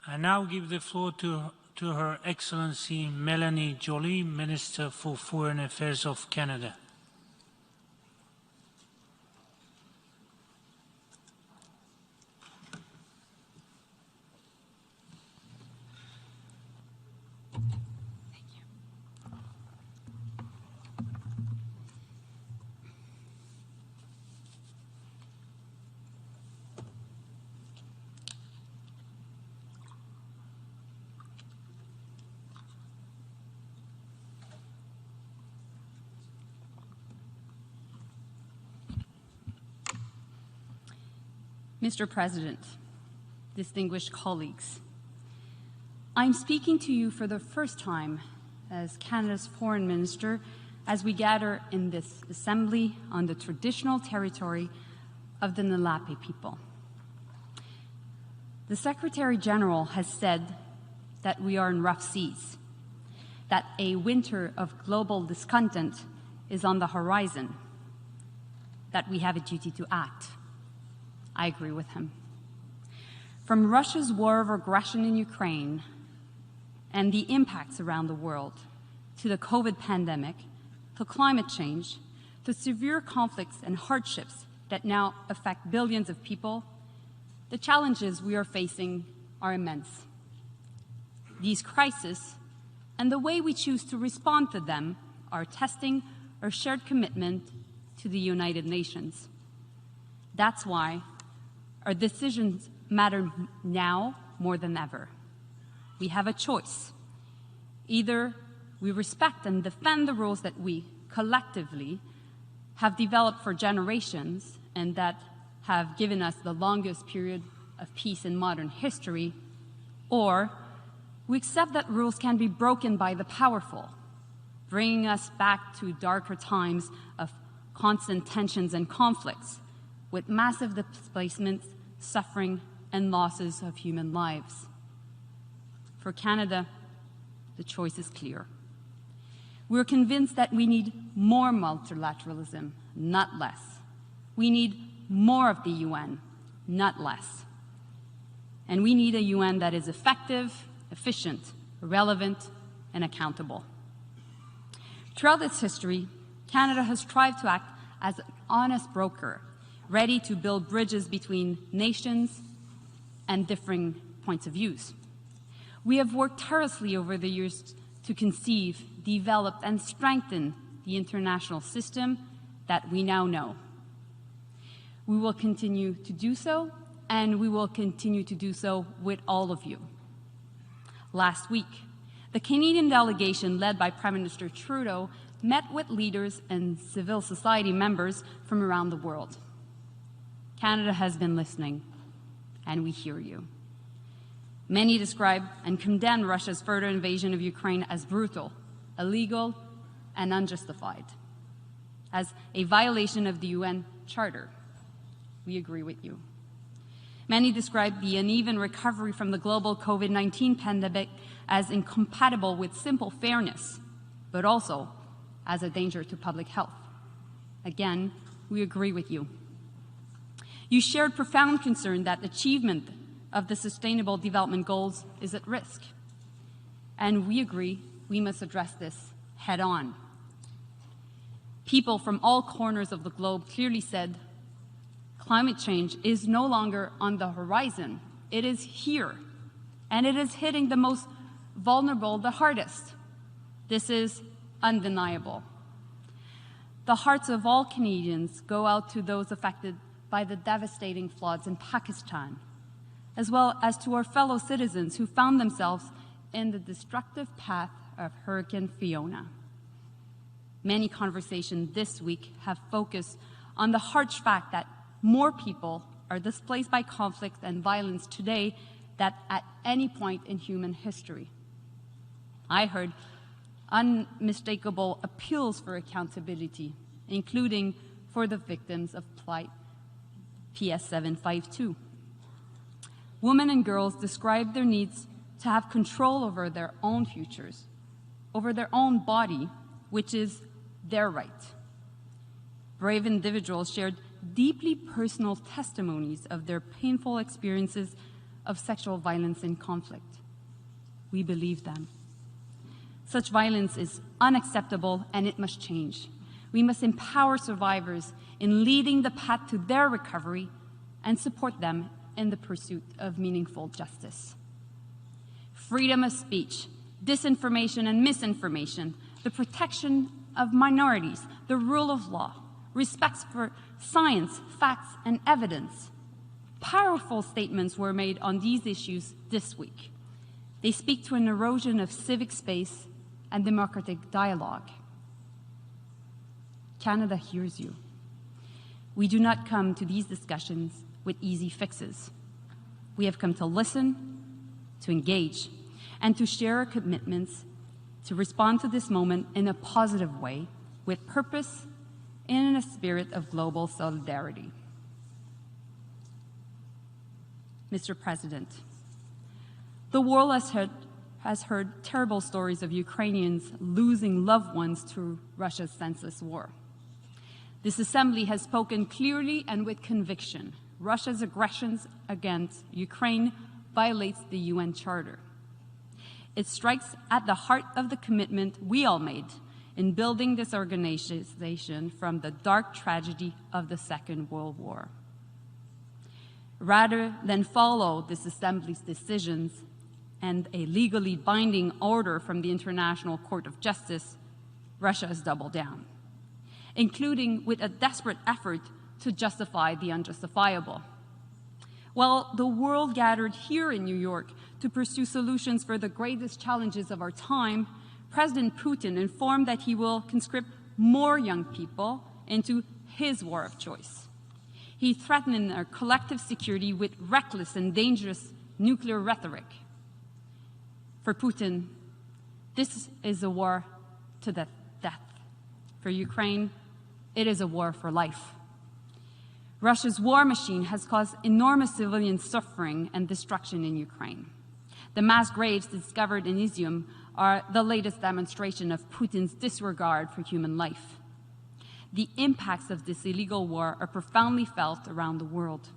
I now give the floor to Her Excellency Mélanie Joly, Minister for Foreign Affairs of Canada. Mr. President, distinguished colleagues, I'm speaking to you for the first time as Canada's Foreign Minister as we gather in this Assembly on the traditional territory of the Nalape people. The Secretary General has said that we are in rough seas, that a winter of global discontent is on the horizon, that we have a duty to act. I agree with him. From Russia's war of aggression in Ukraine and the impacts around the world, to the COVID pandemic, to climate change, to severe conflicts and hardships that now affect billions of people, the challenges we are facing are immense. These crises and the way we choose to respond to them are testing our shared commitment to the United Nations. That's why our decisions matter now more than ever. We have a choice. Either we respect and defend the rules that we collectively have developed for generations and that have given us the longest period of peace in modern history, or we accept that rules can be broken by the powerful, bringing us back to darker times of constant tensions and conflicts, with massive displacements, suffering, and losses of human lives. For Canada, the choice is clear. We're convinced that we need more multilateralism, not less. We need more of the UN, not less. And we need a UN that is effective, efficient, relevant, and accountable. Throughout its history, Canada has strived to act as an honest broker, ready to build bridges between nations and differing points of views. We have worked tirelessly over the years to conceive, develop, and strengthen the international system that we now know. We will continue to do so, and we will continue to do so with all of you. Last week, the Canadian delegation, led by Prime Minister Trudeau, met with leaders and civil society members from around the world. Canada has been listening, and we hear you. Many describe and condemn Russia's further invasion of Ukraine as brutal, illegal, and unjustified, as a violation of the UN Charter. We agree with you. Many describe the uneven recovery from the global COVID-19 pandemic as incompatible with simple fairness, but also as a danger to public health. Again, we agree with you. You shared profound concern that achievement of the Sustainable Development Goals is at risk. And we agree we must address this head on. People from all corners of the globe clearly said climate change is no longer on the horizon. It is here, and it is hitting the most vulnerable the hardest. This is undeniable. The hearts of all Canadians go out to those affected by the devastating floods in Pakistan, as well as to our fellow citizens who found themselves in the destructive path of Hurricane Fiona. Many conversations this week have focused on the harsh fact that more people are displaced by conflict and violence today than at any point in human history. I heard unmistakable appeals for accountability, including for the victims of Plight PS 752. Women and girls describe their needs to have control over their own futures, over their own body, which is their right. Brave individuals shared deeply personal testimonies of their painful experiences of sexual violence in conflict. We believe them. Such violence is unacceptable and it must change. We must empower survivors in leading the path to their recovery and support them in the pursuit of meaningful justice. Freedom of speech, disinformation and misinformation, the protection of minorities, the rule of law, respect for science, facts, and evidence. Powerful statements were made on these issues this week. They speak to an erosion of civic space and democratic dialogue. Canada hears you. We do not come to these discussions with easy fixes. We have come to listen, to engage, and to share our commitments to respond to this moment in a positive way, with purpose and in a spirit of global solidarity. Mr. President, the world has heard terrible stories of Ukrainians losing loved ones to Russia's senseless war. This Assembly has spoken clearly and with conviction. Russia's aggressions against Ukraine violates the UN Charter. It strikes at the heart of the commitment we all made in building this organization from the dark tragedy of the Second World War. Rather than follow this Assembly's decisions and a legally binding order from the International Court of Justice, Russia has doubled down, including with a desperate effort to justify the unjustifiable. While the world gathered here in New York to pursue solutions for the greatest challenges of our time, President Putin informed that he will conscript more young people into his war of choice. He threatened our collective security with reckless and dangerous nuclear rhetoric. For Putin, this is a war to the death. For Ukraine, it is a war for life. Russia's war machine has caused enormous civilian suffering and destruction in Ukraine. The mass graves discovered in Izium are the latest demonstration of Putin's disregard for human life. The impacts of this illegal war are profoundly felt around the world.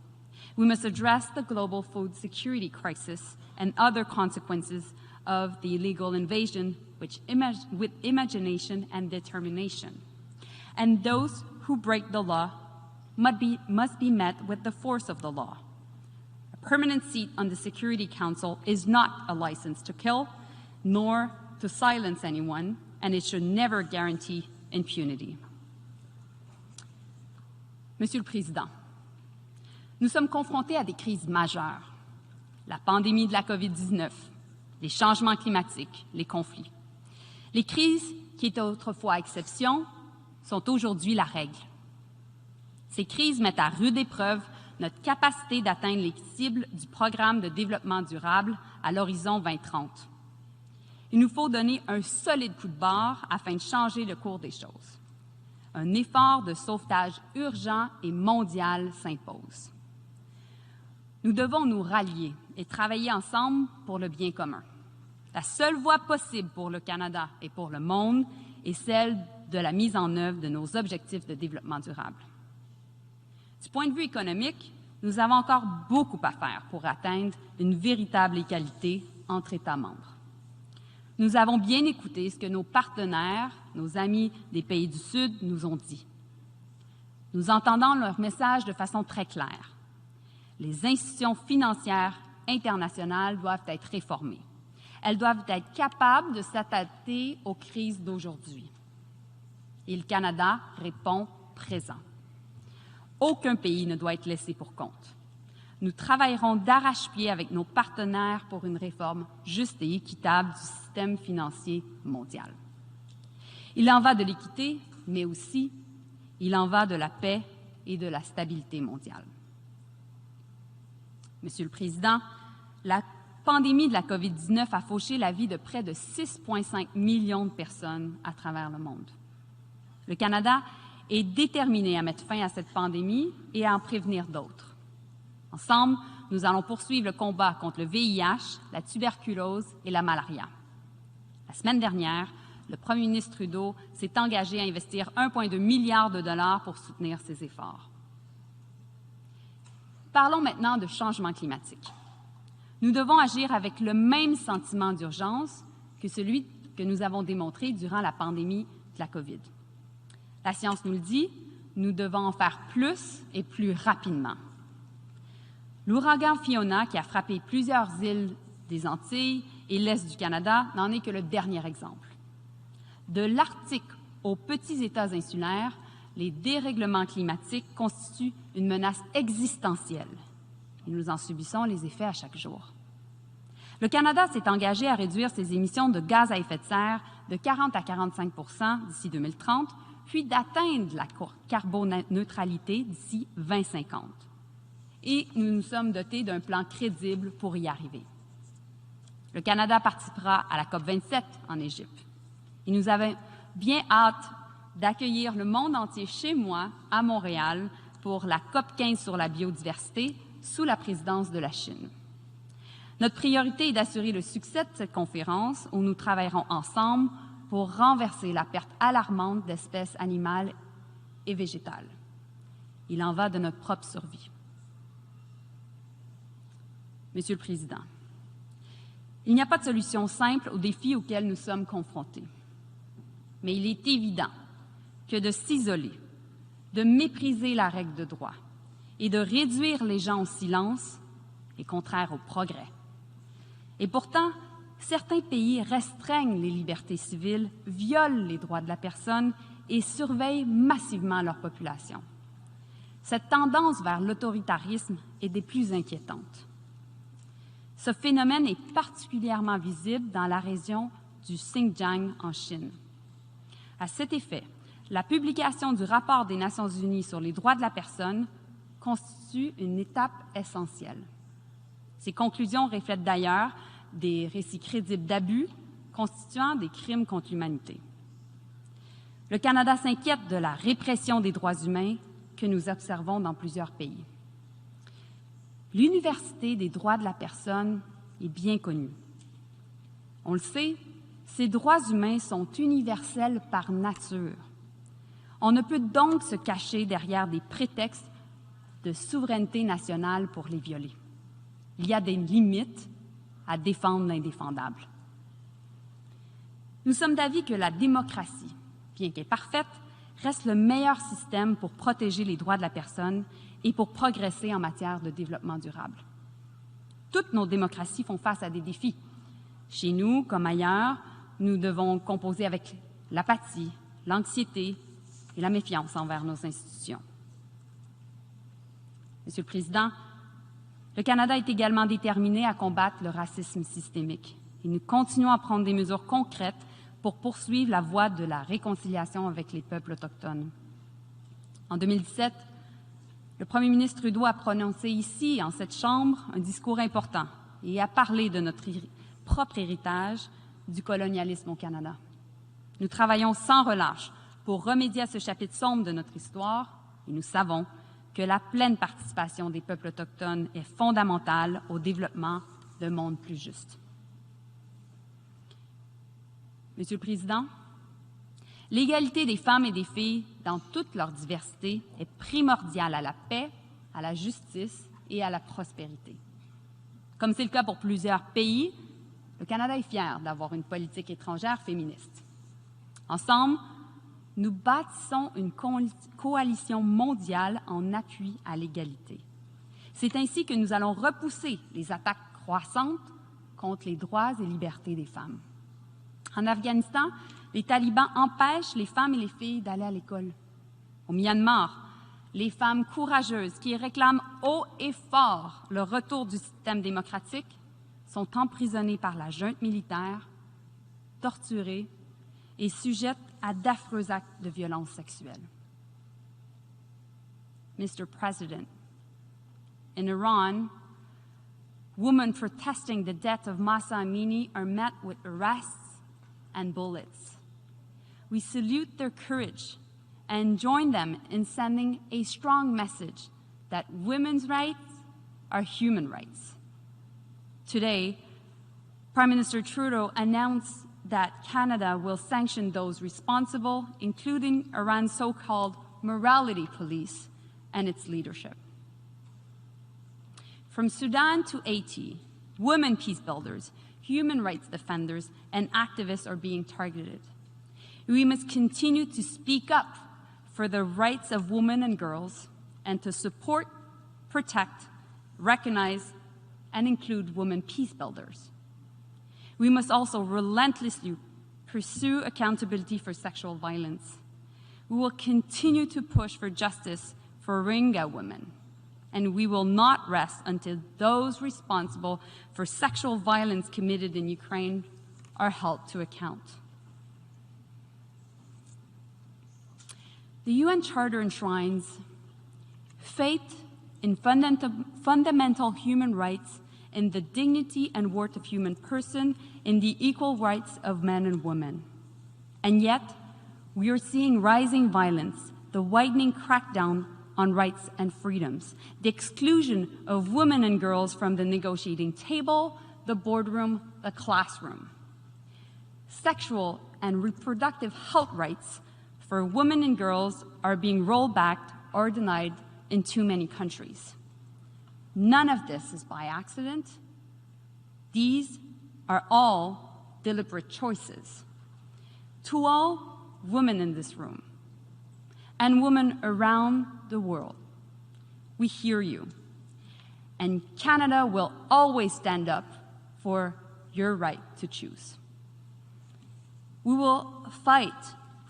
We must address the global food security crisis and other consequences of the illegal invasion with imagination and determination. And those who break the law must be met with the force of the law. A permanent seat on the Security Council is not a license to kill, nor to silence anyone, and it should never guarantee impunity. Monsieur le Président, nous sommes confrontés à des crises majeures. La pandémie de la COVID-19, les changements climatiques, les conflits. Les crises qui étaient autrefois exception sont aujourd'hui la règle. Ces crises mettent à rude épreuve notre capacité d'atteindre les cibles du programme de développement durable à l'horizon 2030. Il nous faut donner un solide coup de barre afin de changer le cours des choses. Un effort de sauvetage urgent et mondial s'impose. Nous devons nous rallier et travailler ensemble pour le bien commun. La seule voie possible pour le Canada et pour le monde est celle de la mise en œuvre de nos objectifs de développement durable. Du point de vue économique, nous avons encore beaucoup à faire pour atteindre une véritable égalité entre États membres. Nous avons bien écouté ce que nos partenaires, nos amis des pays du Sud nous ont dit. Nous entendons leur message de façon très claire. Les institutions financières internationales doivent être réformées. Elles doivent être capables de s'adapter aux crises d'aujourd'hui. Et le Canada répond présent. Aucun pays ne doit être laissé pour compte. Nous travaillerons d'arrache-pied avec nos partenaires pour une réforme juste et équitable du système financier mondial. Il en va de l'équité, mais aussi il en va de la paix et de la stabilité mondiale. Monsieur le Président, la pandémie de la COVID-19 a fauché la vie de près de 6,5 millions de personnes à travers le monde. Le Canada est déterminé à mettre fin à cette pandémie et à en prévenir d'autres. Ensemble, nous allons poursuivre le combat contre le VIH, la tuberculose et la malaria. La semaine dernière, le premier ministre Trudeau s'est engagé à investir 1,2 milliard de dollars pour soutenir ces efforts. Parlons maintenant de changement climatique. Nous devons agir avec le même sentiment d'urgence que celui que nous avons démontré durant la pandémie de la COVID. La science nous le dit, nous devons en faire plus et plus rapidement. L'ouragan Fiona, qui a frappé plusieurs îles des Antilles et l'Est du Canada, n'en est que le dernier exemple. De l'Arctique aux petits États insulaires, les dérèglements climatiques constituent une menace existentielle et nous en subissons les effets à chaque jour. Le Canada s'est engagé à réduire ses émissions de gaz à effet de serre de 40 à 45 % d'ici 2030, puis d'atteindre la carboneutralité d'ici 2050. Et nous nous sommes dotés d'un plan crédible pour y arriver. Le Canada participera à la COP27 en Égypte. Et nous avons bien hâte d'accueillir le monde entier chez moi, à Montréal, pour la COP15 sur la biodiversité, sous la présidence de la Chine. Notre priorité est d'assurer le succès de cette conférence où nous travaillerons ensemble pour renverser la perte alarmante d'espèces animales et végétales. Il en va de notre propre survie. Monsieur le Président, il n'y a pas de solution simple aux défis auxquels nous sommes confrontés. Mais il est évident que de s'isoler, de mépriser la règle de droit et de réduire les gens au silence est contraire au progrès. Et pourtant, certains pays restreignent les libertés civiles, violent les droits de la personne et surveillent massivement leur population. Cette tendance vers l'autoritarisme est des plus inquiétantes. Ce phénomène est particulièrement visible dans la région du Xinjiang en Chine. À cet effet, la publication du rapport des Nations unies sur les droits de la personne constitue une étape essentielle. Ces conclusions reflètent d'ailleurs des récits crédibles d'abus constituant des crimes contre l'humanité. Le Canada s'inquiète de la répression des droits humains que nous observons dans plusieurs pays. L'Université des droits de la personne est bien connue. On le sait, ces droits humains sont universels par nature. On ne peut donc se cacher derrière des prétextes de souveraineté nationale pour les violer. Il y a des limites à défendre l'indéfendable. Nous sommes d'avis que la démocratie, bien qu'elle parfaite, reste le meilleur système pour protéger les droits de la personne et pour progresser en matière de développement durable. Toutes nos démocraties font face à des défis. Chez nous, comme ailleurs, nous devons composer avec l'apathie, l'anxiété et la méfiance envers nos institutions. Monsieur le Président, le Canada est également déterminé à combattre le racisme systémique et nous continuons à prendre des mesures concrètes pour poursuivre la voie de la réconciliation avec les peuples autochtones. En 2017, le premier ministre Trudeau a prononcé ici, en cette Chambre, un discours important et a parlé de notre propre héritage du colonialisme au Canada. Nous travaillons sans relâche pour remédier à ce chapitre sombre de notre histoire et nous savons que la pleine participation des peuples autochtones est fondamentale au développement d'un monde plus juste. Monsieur le Président, l'égalité des femmes et des filles dans toute leur diversité est primordiale à la paix, à la justice et à la prospérité. Comme c'est le cas pour plusieurs pays, le Canada est fier d'avoir une politique étrangère féministe. Ensemble, nous bâtissons une coalition mondiale en appui à l'égalité. C'est ainsi que nous allons repousser les attaques croissantes contre les droits et libertés des femmes. En Afghanistan, les talibans empêchent les femmes et les filles d'aller à l'école. Au Myanmar, les femmes courageuses qui réclament haut et fort le retour du système démocratique sont emprisonnées par la junte militaire, torturées et sujettes à d'affreux actes de violence sexuelle. Mr. President, in Iran, women protesting the death of Mahsa Amini are met with arrests and bullets. We salute their courage and join them in sending a strong message that women's rights are human rights. Today, Prime Minister Trudeau announced that Canada will sanction those responsible, including Iran's so-called morality police and its leadership. From Sudan to Haiti, women peace builders, human rights defenders, and activists are being targeted. We must continue to speak up for the rights of women and girls and to support, protect, recognize, and include women peace builders. We must also relentlessly pursue accountability for sexual violence. We will continue to push for justice for Rohingya women, and we will not rest until those responsible for sexual violence committed in Ukraine are held to account. The UN Charter enshrines faith in fundamental human rights, in the dignity and worth of human person, in the equal rights of men and women. And yet, we are seeing rising violence, the widening crackdown on rights and freedoms, the exclusion of women and girls from the negotiating table, the boardroom, the classroom. Sexual and reproductive health rights for women and girls are being rolled back or denied in too many countries. None of this is by accident. These are all deliberate choices. To all women in this room and women around the world, we hear you. And Canada will always stand up for your right to choose. We will fight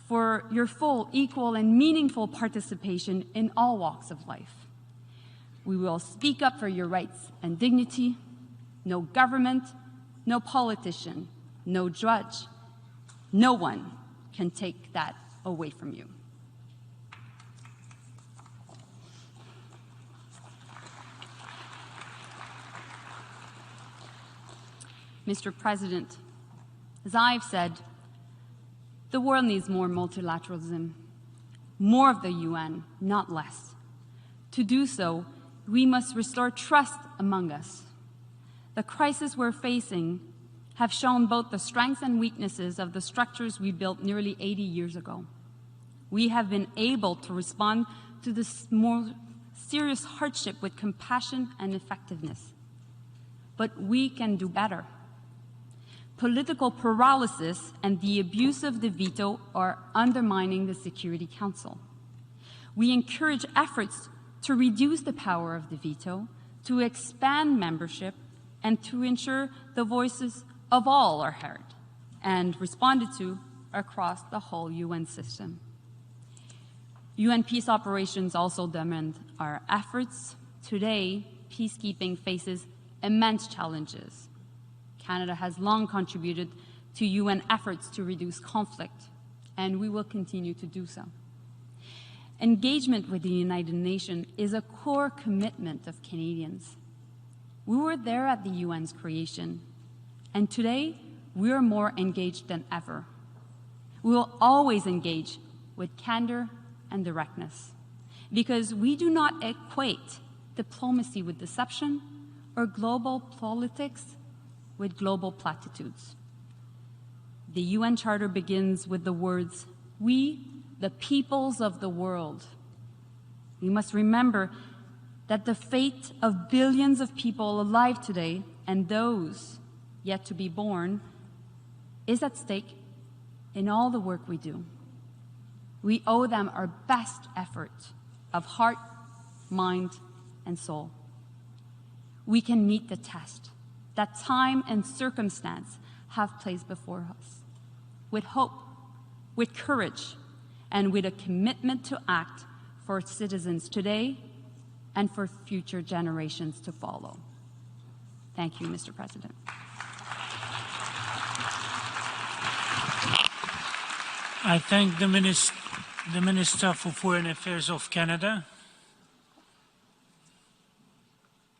for your full, equal, and meaningful participation in all walks of life. We will speak up for your rights and dignity. No government, no politician, no judge, no one can take that away from you. Mr. President, as I've said, the world needs more multilateralism, more of the UN, not less. To do so, we must restore trust among us. The crises we're facing have shown both the strengths and weaknesses of the structures we built nearly 80 years ago. We have been able to respond to this more serious hardship with compassion and effectiveness. But we can do better. Political paralysis and the abuse of the veto are undermining the Security Council. We encourage efforts to reduce the power of the veto, to expand membership, and to ensure the voices of all are heard and responded to across the whole UN system. UN peace operations also demand our efforts. Today, peacekeeping faces immense challenges. Canada has long contributed to UN efforts to reduce conflict, and we will continue to do so. Engagement with the United Nations is a core commitment of Canadians. We were there at the UN's creation, and today we are more engaged than ever. We will always engage with candor and directness, because we do not equate diplomacy with deception or global politics with global platitudes. The UN Charter begins with the words, "We, the peoples of the world." We must remember that the fate of billions of people alive today and those yet to be born is at stake in all the work we do. We owe them our best effort of heart, mind, and soul. We can meet the test that time and circumstance have placed before us, with hope, with courage, and with a commitment to act for citizens today and for future generations to follow. Thank you, Mr. President. I thank the Minister for Foreign Affairs of Canada.